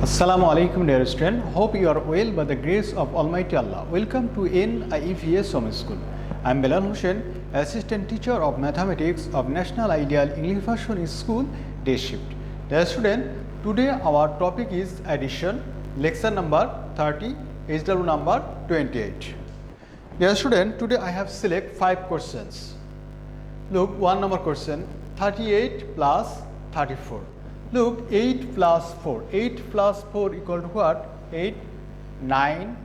Assalamu alaikum dear student. Hope you are well by the grace of Almighty Allah. Welcome to NIEVS Home School. I am Belal Hossain, Assistant Teacher of Mathematics of National Ideal English Version School, Day Shift. Dear student, today our topic is addition, lecture number 30, HW number 28. Dear student, today I have select 5 questions. Look, 1 number question, 38 plus 34. Look, 8 plus 4. 8 plus 4 equal to what? 8, 9,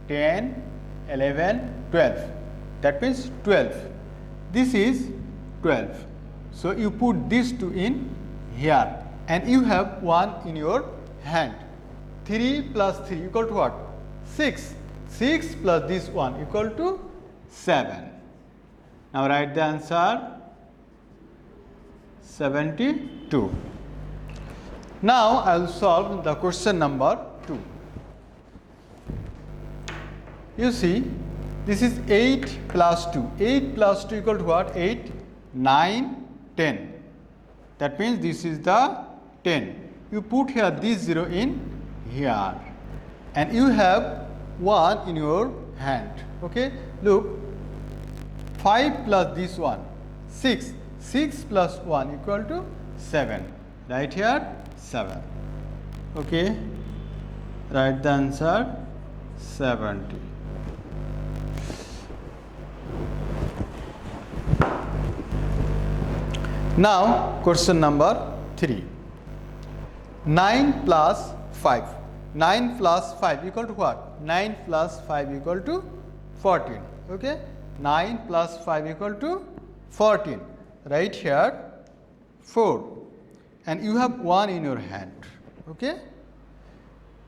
10, 11, 12. That means 12. This is 12. So you put these two in here and you have 1 in your hand. 3 plus 3 equal to what? 6. 6 plus this one equal to 7. Now write the answer 72. Now I will solve the question number 2. You see, this is 8 plus 2. 8 plus 2 equal to what? 8, 9, 10. That means this is the 10. You put here this 0 in here and you have 1 in your hand. Okay, look, 5 plus this one, 6. 6 plus 1 equal to 7. Right here 7. Okay, write the answer 70. Now question number 3. 9 plus 5. 9 plus 5 equal to what? 9 plus 5 equal to 14. Okay, 9 plus 5 equal to 14. Right here 4. And you have 1 in your hand. Okay,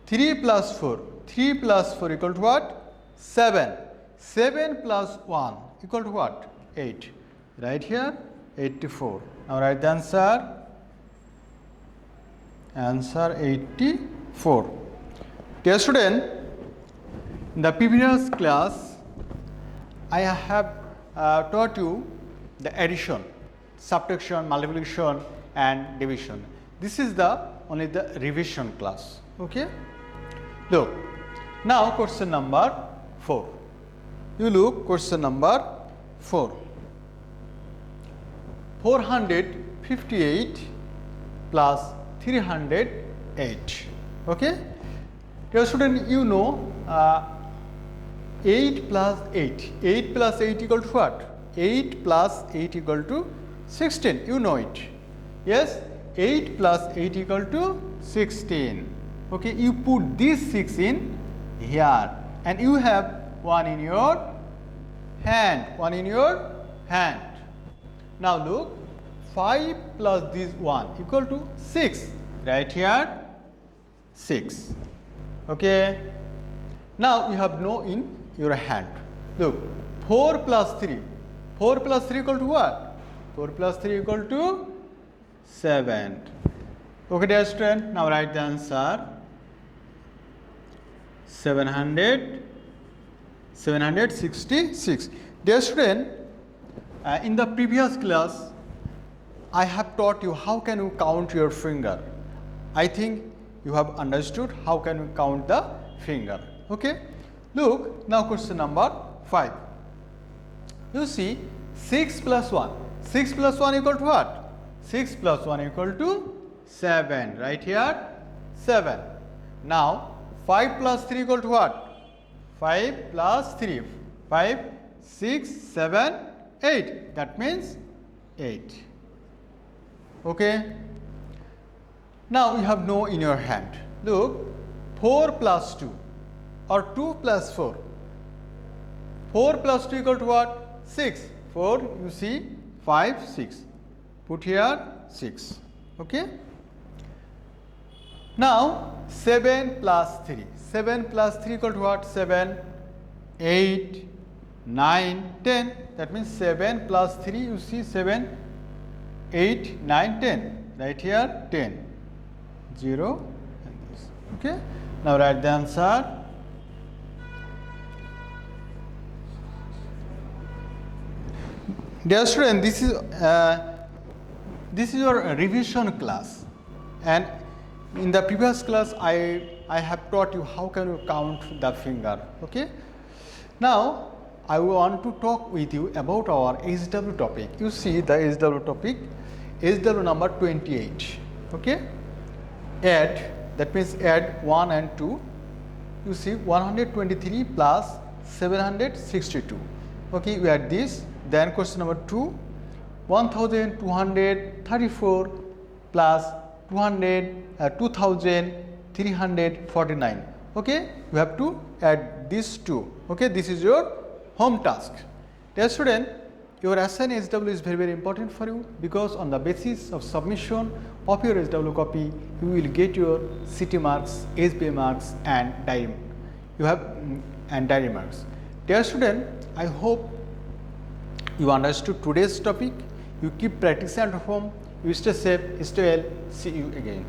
3 plus 4. 3 plus 4 equal to what? 7. 7 plus 1 equal to what? 8. Right here 84. Now write the answer. Answer 84. Dear student, in the previous class I have taught you the addition, subtraction, multiplication and division. This is the only the revision class. Okay, look, now question number 4. You look, question number 4. 458 plus 308. Okay, dear student, you know 8 plus 8. 8 plus 8 equal to what? 8 plus 8 equal to 16. You know it. Yes, 8 plus 8 equal to 16. Okay, you put this 6 in here and you have 1 in your hand. 1 in your hand. Now look, 5 plus this 1 equal to 6. Right here 6. Okay, now you have no in your hand. Look, 4 plus 3. 4 plus 3 equal to what? 4 plus 3 equal to 7. Okay, dear student, now write the answer 766. Dear student, in the previous class I have taught you how can you count your finger. I think you have understood how can we count the finger. Okay, look, now question number 5. You see, 6 plus 1. 6 plus 1 equal to what? 6 plus 1 equal to 7. Right here 7. Now 5 plus 3 equal to what? 5 plus 3. 5, 6, 7, 8. That means 8. Okay. Now you have no in your hand. Look, 4 plus 2 or 2 plus 4. 4 plus 2 equal to what? 6. 4, you see, 5, 6. Put here 6. Okay. Now 7 plus 3. 7 plus 3 equal to what? 7, 8, 9, 10. That means 7 plus 3, you see, 7, 8, 9, 10. Right here 10. 0 and this. Okay. Now write the answer. Dear student, this is your revision class and In the previous class, I have taught you how can you count the finger. Okay. Now, I want to talk with you about our HW topic. You see the HW topic, HW number 28. Okay. Add, that means add 1 and 2. You see 123 plus 762. Okay, we add this. Then question number 2, 1234 plus 2349. Okay, you have to add these two. Okay, this is your home task. Dear student, your Hossain HW is very important for you, because on the basis of submission of your HW copy, you will get your CT marks, SBA marks and diary. You have diary marks. Dear student, I hope you understood today's topic. You keep practicing at home. You stay safe, stay well. See you again.